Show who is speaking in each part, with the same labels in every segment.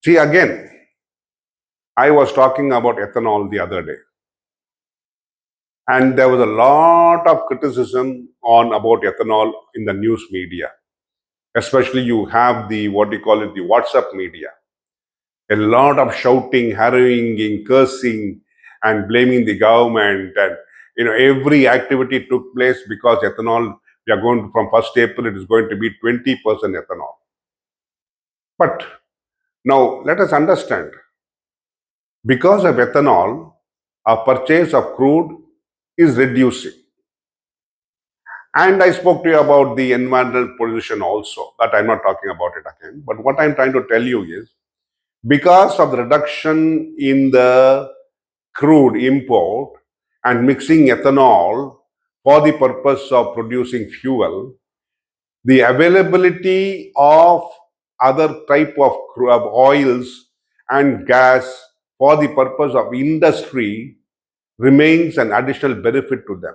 Speaker 1: See, again, I was talking about ethanol the other day, and there was a lot of criticism on about ethanol in the news media. Especially, you have the what you call it, the WhatsApp media. A lot of shouting, harrowing, cursing, and blaming the government, and every activity took place because ethanol. We are going from 1st April. It is going to be 20% ethanol. But now let us understand. Because of ethanol, our purchase of crude is reducing. And I spoke to you about the environmental pollution also, but I'm not talking about it again. But what I'm trying to tell you is because of the reduction in the crude import and mixing ethanol for the purpose of producing fuel, the availability of other type of oils and gas for the purpose of industry remains an additional benefit to them.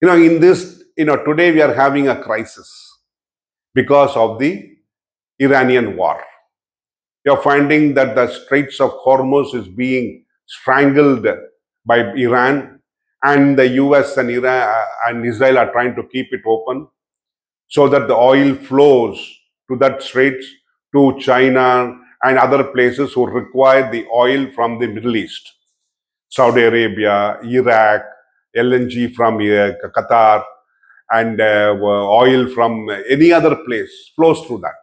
Speaker 1: In this, today we are having a crisis because of the Iranian war. You're finding that the Straits of Hormuz is being strangled by Iran, and the US and Iran and Israel are trying to keep it open so that the oil flows to that straits to China and other places who require the oil from the Middle East. Saudi Arabia, Iraq, LNG from Qatar, and oil from any other place flows through that.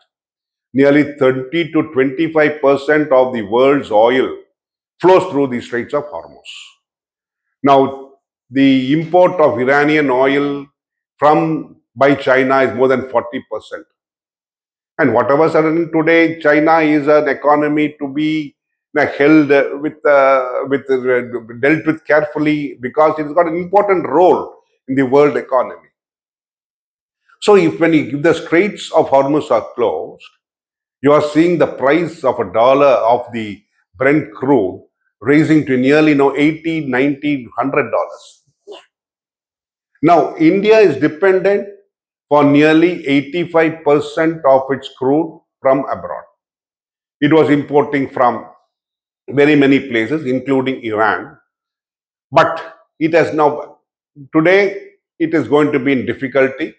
Speaker 1: Nearly 30 to 25% of the world's oil flows through the Straits of Hormuz. Now, the import of Iranian oil by China is more than 40%. And whatever sudden today, China is an economy to be held dealt with carefully because it's got an important role in the world economy. So if the Straits of Hormuz are closed, you are seeing the price of $1 of the Brent crude raising to nearly $80, $90, $100. Now, India is dependent for nearly 85% of its crude from abroad. It was importing from very many places, including Iran. But it has now, today, it is going to be in difficulty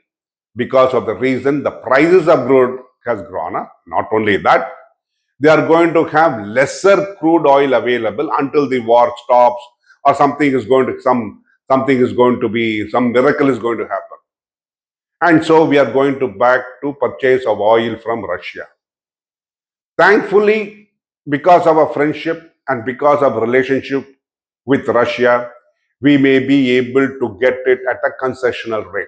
Speaker 1: because of the reason the prices of crude has gone up. Not only that, they are going to have lesser crude oil available until the war stops or some miracle is going to happen. And so we are going to back to purchase of oil from Russia. Thankfully, because of our friendship and because of relationship with Russia, we may be able to get it at a concessional rate.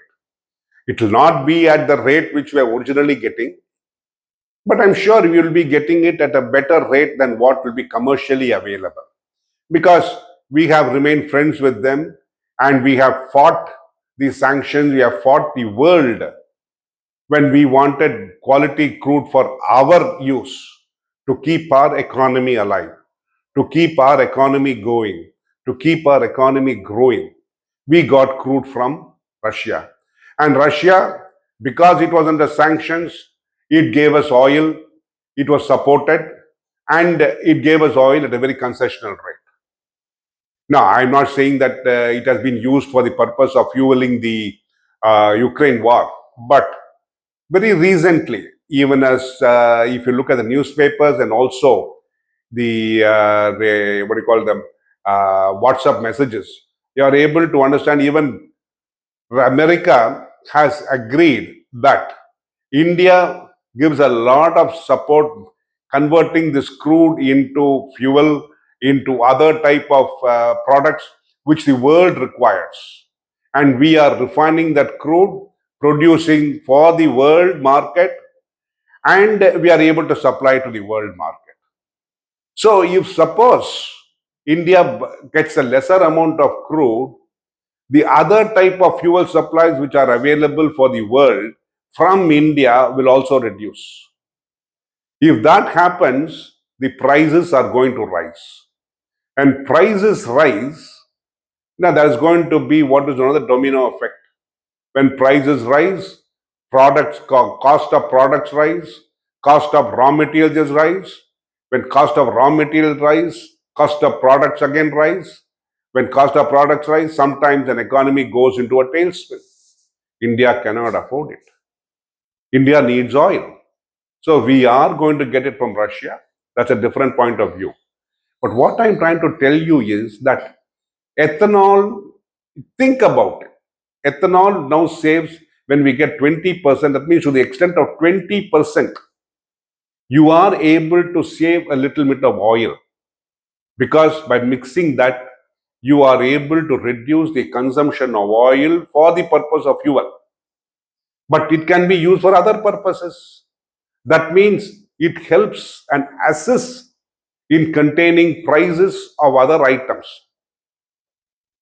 Speaker 1: It will not be at the rate which we are originally getting, but I'm sure we will be getting it at a better rate than what will be commercially available. Because we have remained friends with them and we have fought the sanctions, we have fought the world when we wanted quality crude for our use to keep our economy alive, to keep our economy going, to keep our economy growing. We got crude from Russia. And Russia, because it was under sanctions, it gave us oil, it was supported, and it gave us oil at a very concessional rate. Now, I'm not saying that it has been used for the purpose of fueling the Ukraine war, but very recently, even as if you look at the newspapers and also the what do you call them, WhatsApp messages, you are able to understand even America has agreed that India gives a lot of support converting this crude into fuel, into other type of products which the world requires. And we are refining that crude, producing for the world market, and we are able to supply to the world market. So if suppose India gets a lesser amount of crude, the other type of fuel supplies which are available for the world from India will also reduce. If that happens, the prices are going to rise. And prices rise, now there's going to be what is known as the domino effect. When prices rise, cost of products rise, cost of raw materials rise. When cost of raw materials rise, cost of products again rise. When cost of products rise, sometimes an economy goes into a tailspin. India cannot afford it. India needs oil. So we are going to get it from Russia. That's a different point of view. But what I'm trying to tell you is that ethanol, think about it. Ethanol now saves when we get 20%, that means to the extent of 20%, you are able to save a little bit of oil because by mixing that, you are able to reduce the consumption of oil for the purpose of fuel. But it can be used for other purposes. That means it helps and assists in containing prices of other items.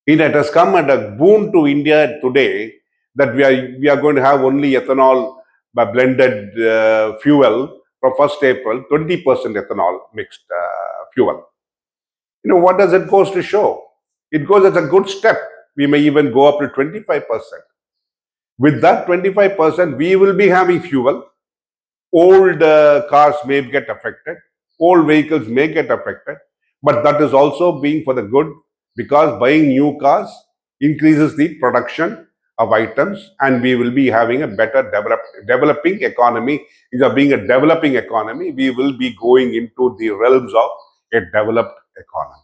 Speaker 1: It has come at a boon to India today that we are going to have only ethanol by blended fuel from 1st April, 20% ethanol mixed fuel. What does it goes to show? It goes as a good step. We may even go up to 25%. With that 25%, we will be having fuel. Old cars may get affected. Old vehicles may get affected. But that is also being for the good because buying new cars increases the production of items and we will be having a better developing economy. Instead of being a developing economy, we will be going into the realms of a developed economy.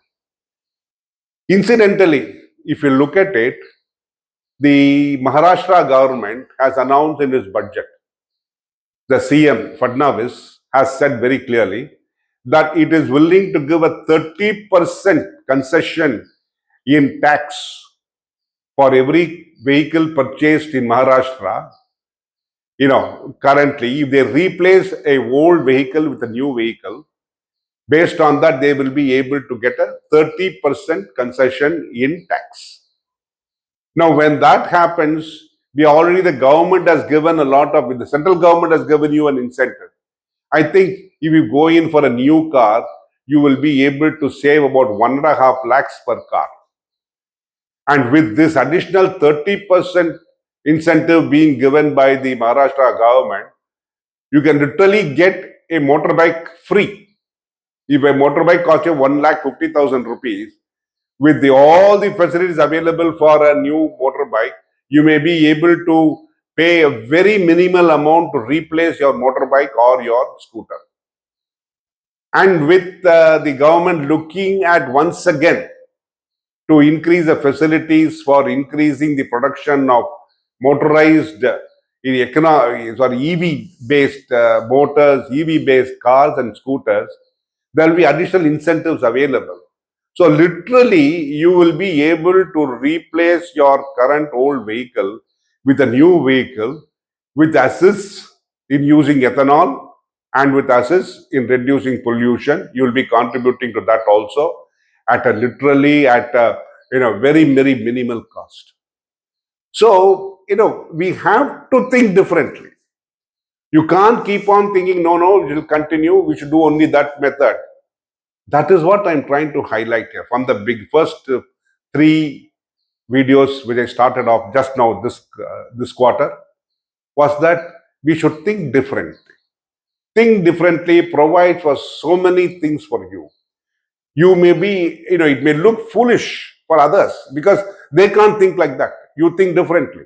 Speaker 1: Incidentally, if you look at it, the Maharashtra government has announced in its budget, the CM Fadnavis has said very clearly that it is willing to give a 30% concession in tax for every vehicle purchased in Maharashtra. Currently, if they replace a old vehicle with a new vehicle, based on that, they will be able to get a 30% concession in tax. Now, when that happens, the government has given the central government has given you an incentive. I think if you go in for a new car, you will be able to save about 1.5 lakhs per car. And with this additional 30% incentive being given by the Maharashtra government, you can literally get a motorbike free. If a motorbike costs you 1,50,000 rupees, with all the facilities available for a new motorbike, you may be able to pay a very minimal amount to replace your motorbike or your scooter. And with the government looking at once again to increase the facilities for increasing the production of motorized EV-based motors, EV-based cars and scooters, there will be additional incentives available. So literally, you will be able to replace your current old vehicle with a new vehicle with assists in using ethanol and with assists in reducing pollution. You will be contributing to that also at a very, very minimal cost. So, we have to think differently. You can't keep on thinking, no, it will continue, we should do only that method. That is what I'm trying to highlight here. From the first 3 videos which I started off just now this quarter, was that we should think differently. Think differently provides for so many things for you. You may be, it may look foolish for others because they can't think like that. You think differently.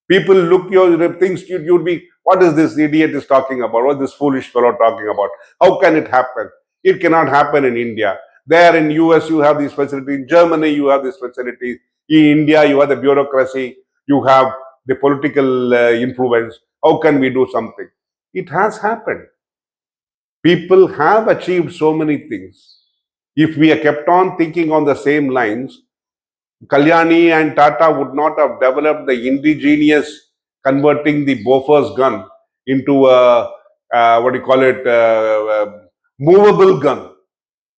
Speaker 1: People look your things, you'd be, what is this idiot is talking about? What is this foolish fellow talking about? How can it happen? It cannot happen in India. There in US, you have these facilities. In Germany, you have these facilities. In India, you have the bureaucracy. You have the political influence. How can we do something? It has happened. People have achieved so many things. If we kept on thinking on the same lines, Kalyani and Tata would not have developed the indigenous converting the Bofors gun into a movable gun.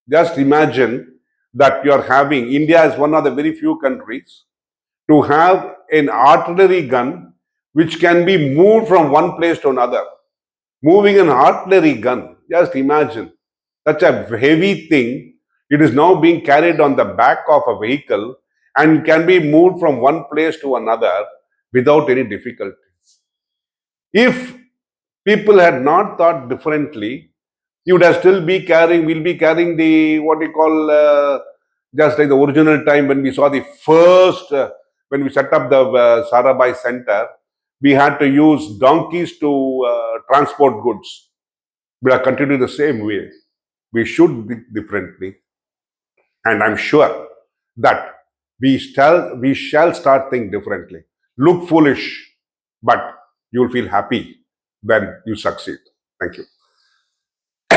Speaker 1: Just imagine that you are having, India is one of the very few countries to have an artillery gun which can be moved from one place to another. Moving an artillery gun, just imagine, such a heavy thing. It is now being carried on the back of a vehicle and can be moved from one place to another without any difficulty. If people had not thought differently, you would have still be carrying, we'll be carrying the, what you call, just like the original time when we saw the first, when we set up the Sarabhai Center, we had to use donkeys to transport goods. We are continuing the same way. We should think differently. And I'm sure that we shall start think differently. Look foolish, but you'll feel happy when you succeed. Thank you.